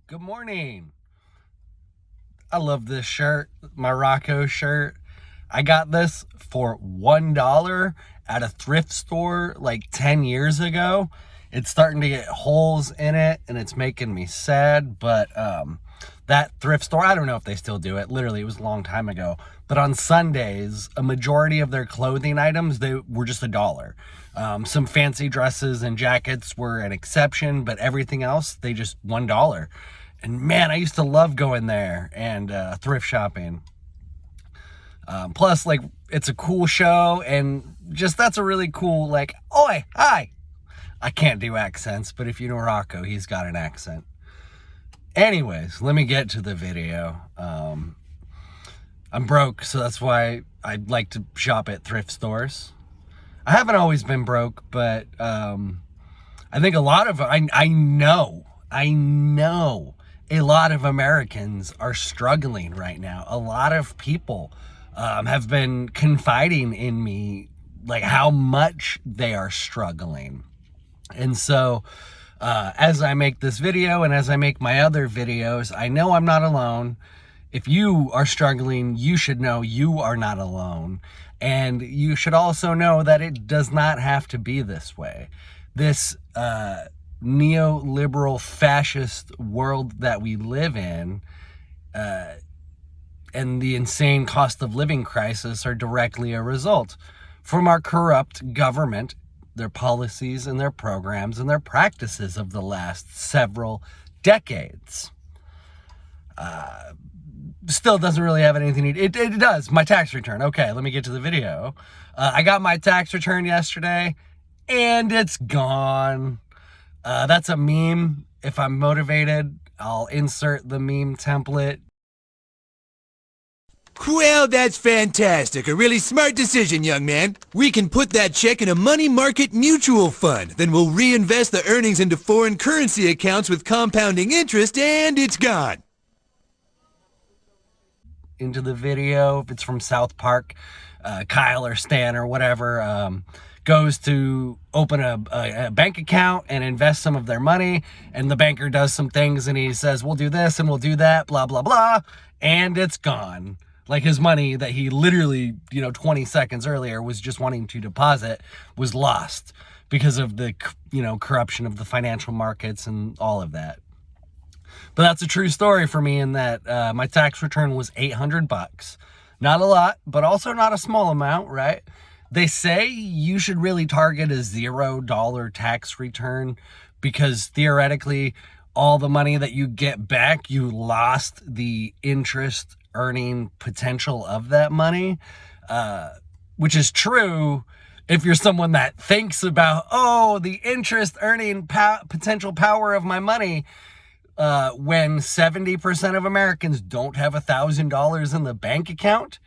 Good morning. I love this shirt, my Rocco shirt. I got this for $1 at a thrift store like 10 years ago. It's starting to get holes in it and it's making me sad, but that thrift store, I don't know if they still do it. Literally, it was a long time ago. But on Sundays, a majority of their clothing items, they were just $1. Some fancy dresses and jackets were an exception, but everything else, they just $1. And man, I used to love going there and thrift shopping. Plus, like, it's a cool show, and just that's a really cool, like, oi, hi. I can't do accents, but if you know Rocco, he's got an accent. Anyways, let me get to the video. I'm broke, so that's why I like to shop at thrift stores. I haven't always been broke, but I think a lot of, I know a lot of Americans are struggling right now. A lot of people have been confiding in me, like, how much they are struggling. And so as I make this video and as I make my other videos, I know I'm not alone. If you are struggling, you should know you are not alone. And you should also know that it does not have to be this way. This neoliberal fascist world that we live in and the insane cost of living crisis are directly a result from our corrupt government, their policies and their programs and their practices of the last several decades. Still doesn't really have anything to, it does. My tax return. Okay, let me get to the video. I got my tax return yesterday and it's gone. That's a meme. If I'm motivated, I'll insert the meme template. Well, that's fantastic. A really smart decision, young man. We can put that check in a money market mutual fund. Then we'll reinvest the earnings into foreign currency accounts with compounding interest, and it's gone. Into the video, if it's from South Park, Kyle or Stan or whatever, goes to open a bank account and invest some of their money, and the banker does some things and he says, we'll do this and we'll do that, blah, blah, blah, and it's gone. Like, his money that he literally, 20 seconds earlier was just wanting to deposit was lost because of the, corruption of the financial markets and all of that. But that's a true story for me in that my tax return was $800. Not a lot, but also not a small amount, right? They say you should really target a $0 tax return because theoretically all the money that you get back, you lost the interest earning potential of that money, which is true if you're someone that thinks about, the interest earning potential power of my money, when 70% of Americans don't have $1,000 in the bank account.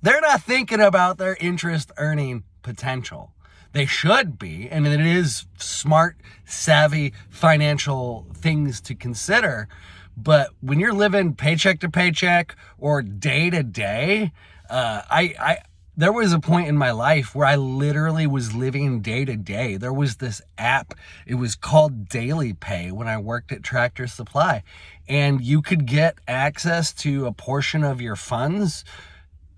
They're not thinking about their interest earning potential. They should be, and it is smart, savvy financial things to consider. But when you're living paycheck to paycheck or day to day, there was a point in my life where I literally was living day to day. There was this app, it was called Daily Pay when I worked at Tractor Supply, and you could get access to a portion of your funds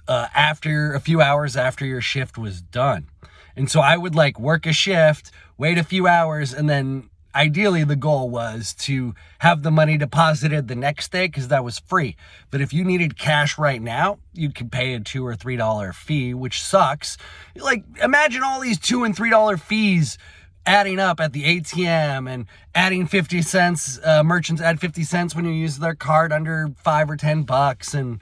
after a few hours after your shift was done. And so I would work a shift, wait a few hours, and then ideally the goal was to have the money deposited the next day because that was free. But if you needed cash right now, you could pay a $2 or $3 fee, which sucks. Imagine all these $2 and $3 fees adding up at the ATM and adding 50 cents. Merchants add 50 cents when you use their card under $5 or $10 and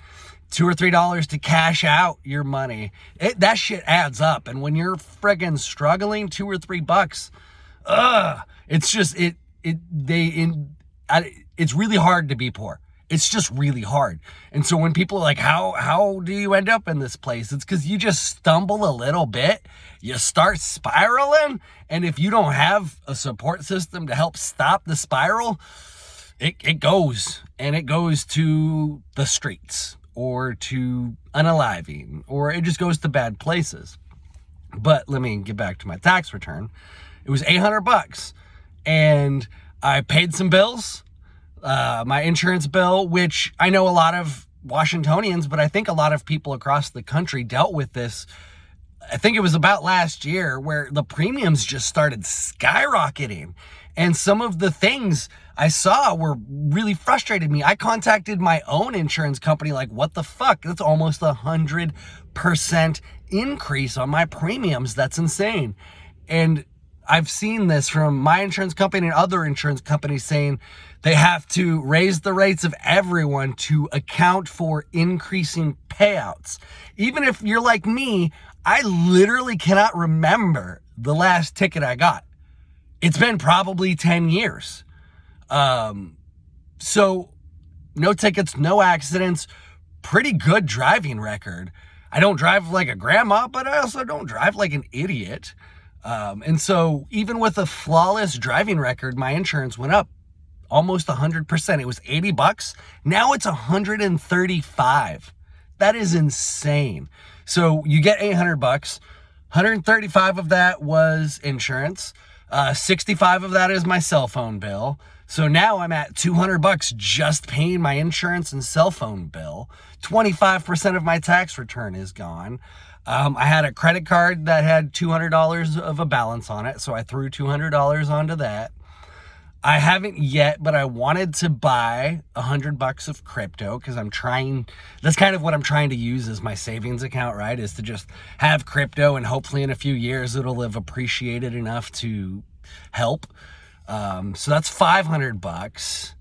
$2 or $3 to cash out your money. That shit adds up. And when you're friggin' struggling, $2 or $3, it's just, it's really hard to be poor. It's just really hard. And so when people are like, how do you end up in this place? It's because you just stumble a little bit, you start spiraling. And if you don't have a support system to help stop the spiral, it goes to the streets or to unaliving, or it just goes to bad places. But let me get back to my tax return. It was $800 and I paid some bills. my insurance bill, which I know a lot of Washingtonians, but I think a lot of people across the country dealt with this. I think it was about last year where the premiums just started skyrocketing. And some of the things I saw were really frustrated me. I contacted my own insurance company, like, what the fuck? That's almost 100% increase on my premiums. That's insane. And I've seen this from my insurance company and other insurance companies saying they have to raise the rates of everyone to account for increasing payouts. Even if you're like me, I literally cannot remember the last ticket I got. It's been probably 10 years. So no tickets, no accidents, pretty good driving record. I don't drive like a grandma, but I also don't drive like an idiot. And so even with a flawless driving record, my insurance went up almost 100%. It was $80. Now it's $135. That is insane. So you get $800. 135 of that was insurance. 65 of that is my cell phone bill. So now I'm at $200 just paying my insurance and cell phone bill. 25% of my tax return is gone. I had a credit card that had $200 of a balance on it, so I threw $200 onto that. I haven't yet, but I wanted to buy $100 of crypto because that's kind of what I'm trying to use as my savings account, right? Is to just have crypto and hopefully in a few years it'll have appreciated enough to help. So that's $500.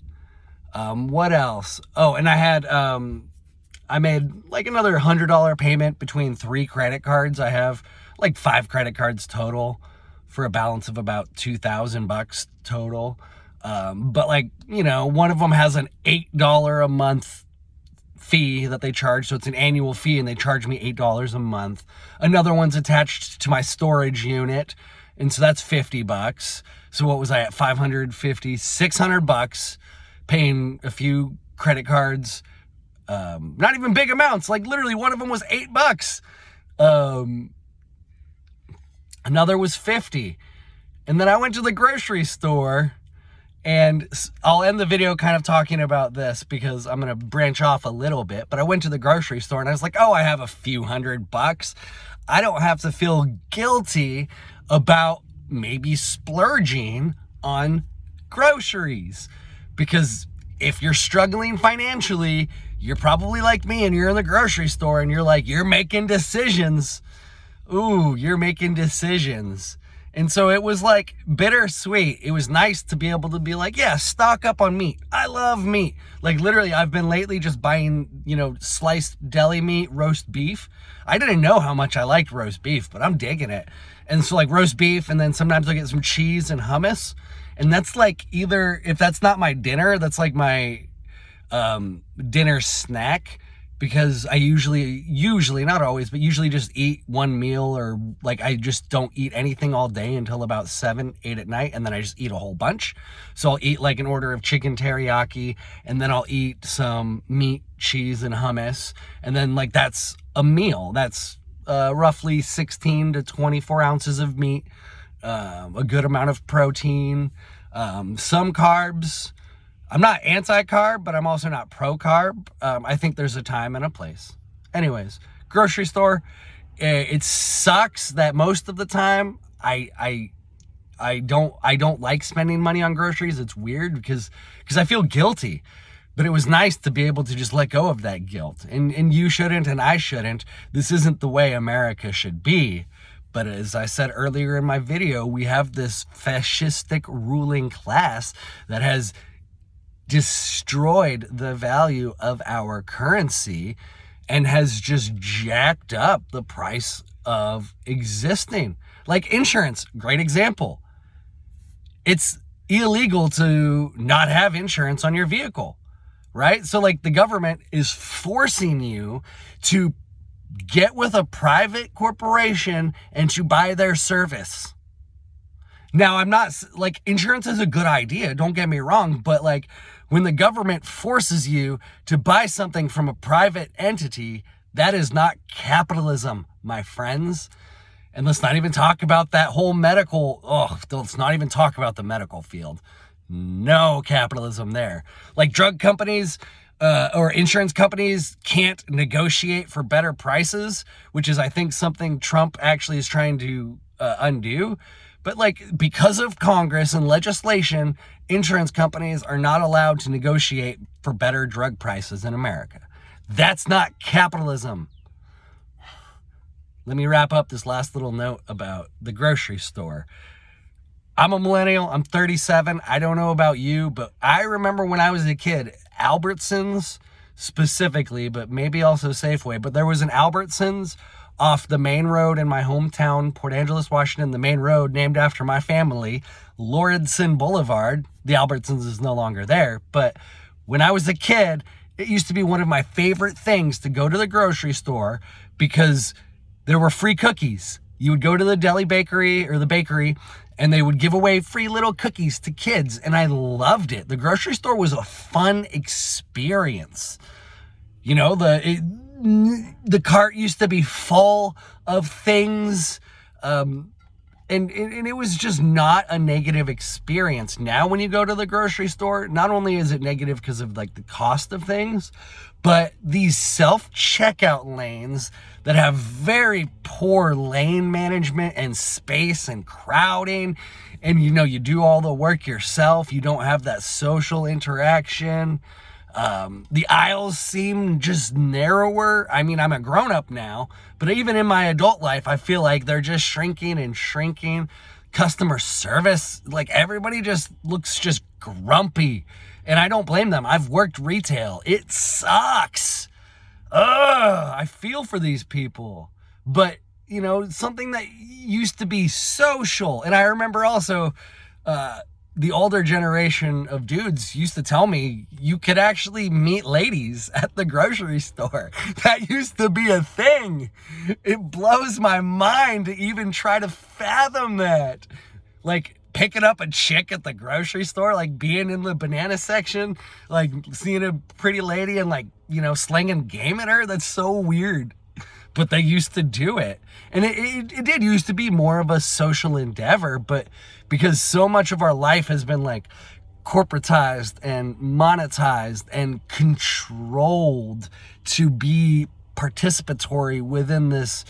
What else? Oh, and I made like another $100 payment between 3 credit cards. I have like 5 credit cards total for a balance of about $2,000 total. But like, one of them has an $8 a month fee that they charge. So it's an annual fee and they charge me $8 a month. Another one's attached to my storage unit. And so that's $50. So what was I at? $550, $600 paying a few credit cards. Not even big amounts. Like literally one of them was $8. Another was $50. And then I went to the grocery store, and I'll end the video kind of talking about this because I'm going to branch off a little bit, but I went to the grocery store and I was like, oh, I have a few $100. I don't have to feel guilty about maybe splurging on groceries, because if you're struggling financially, you're probably like me and you're in the grocery store and you're making decisions. Ooh, you're making decisions. And so it was like bittersweet. It was nice to be able to be like, yeah, stock up on meat. I love meat. Like literally, I've been lately just buying, sliced deli meat, roast beef. I didn't know how much I liked roast beef, but I'm digging it. And so like roast beef, and then sometimes I'll get some cheese and hummus. And that's like either, if that's not my dinner, that's like my dinner snack. Because I usually, not always, but usually just eat one meal, or like I just don't eat anything all day until about 7, 8 at night. And then I just eat a whole bunch. So I'll eat like an order of chicken teriyaki, and then I'll eat some meat, cheese, and hummus. And then like that's a meal. That's roughly 16 to 24 ounces of meat, a good amount of protein, some carbs. I'm not anti-carb, but I'm also not pro-carb. I think there's a time and a place. Anyways, grocery store. It sucks that most of the time I don't like spending money on groceries. It's weird because I feel guilty. But it was nice to be able to just let go of that guilt. And you shouldn't, and I shouldn't. This isn't the way America should be. But as I said earlier in my video, we have this fascistic ruling class that has destroyed the value of our currency and has just jacked up the price of existing. Like insurance, great example. It's illegal to not have insurance on your vehicle, right? So like the government is forcing you to get with a private corporation and to buy their service. Now, I'm not like, insurance is a good idea, don't get me wrong, but like when the government forces you to buy something from a private entity, that is not capitalism, my friends. And let's not even talk about that whole let's not even talk about the medical field. No capitalism there. Like drug companies or insurance companies can't negotiate for better prices, which is, I think, something Trump actually is trying to undo. But like, because of Congress and legislation, insurance companies are not allowed to negotiate for better drug prices in America. That's not capitalism. Let me wrap up this last little note about the grocery store. I'm a millennial. I'm 37. I don't know about you, but I remember when I was a kid, Albertsons specifically, but maybe also Safeway, but there was an Albertsons off the main road in my hometown, Port Angeles, Washington, the main road named after my family, Lauridsen Boulevard. The Albertsons is no longer there, but when I was a kid, it used to be one of my favorite things to go to the grocery store because there were free cookies. You would go to the deli bakery or the bakery and they would give away free little cookies to kids. And I loved it. The grocery store was a fun experience. You know, the cart used to be full of things. And it was just not a negative experience. Now, when you go to the grocery store, not only is it negative because of like the cost of things, but these self-checkout lanes that have very poor lane management and space and crowding, and you know, you do all the work yourself. You don't have that social interaction. The aisles seem just narrower. I mean, I'm a grown-up now, but even in my adult life, I feel like they're just shrinking and shrinking. Customer service, like everybody just looks just grumpy, and I don't blame them. I've worked retail. It sucks. I feel for these people. But, you know, something that used to be social, and I remember also, the older generation of dudes used to tell me you could actually meet ladies at the grocery store. That used to be a thing. It blows my mind to even try to fathom that. Like picking up a chick at the grocery store, like being in the banana section, like seeing a pretty lady and like, you know, slinging game at her. That's so weird. But they used to do it. And it did used to be more of a social endeavor, but because so much of our life has been like corporatized and monetized and controlled to be participatory within this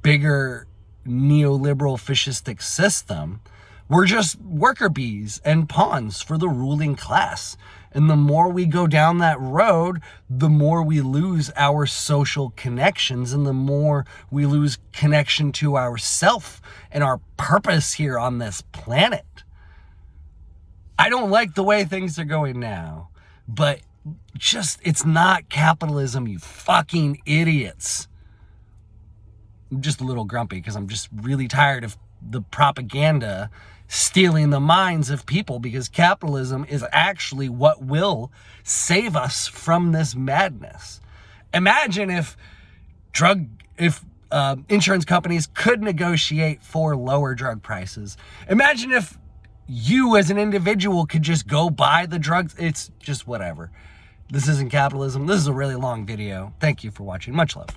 bigger neoliberal fascistic system, we're just worker bees and pawns for the ruling class. And the more we go down that road, the more we lose our social connections and the more we lose connection to ourself and our purpose here on this planet. I don't like the way things are going now, but just, it's not capitalism, you fucking idiots. I'm just a little grumpy because I'm just really tired of the propaganda stealing the minds of people, because capitalism is actually what will save us from this madness. Imagine if insurance companies could negotiate for lower drug prices. Imagine if you as an individual could just go buy the drugs. It's just whatever. This isn't capitalism. This is a really long video. Thank you for watching. Much love.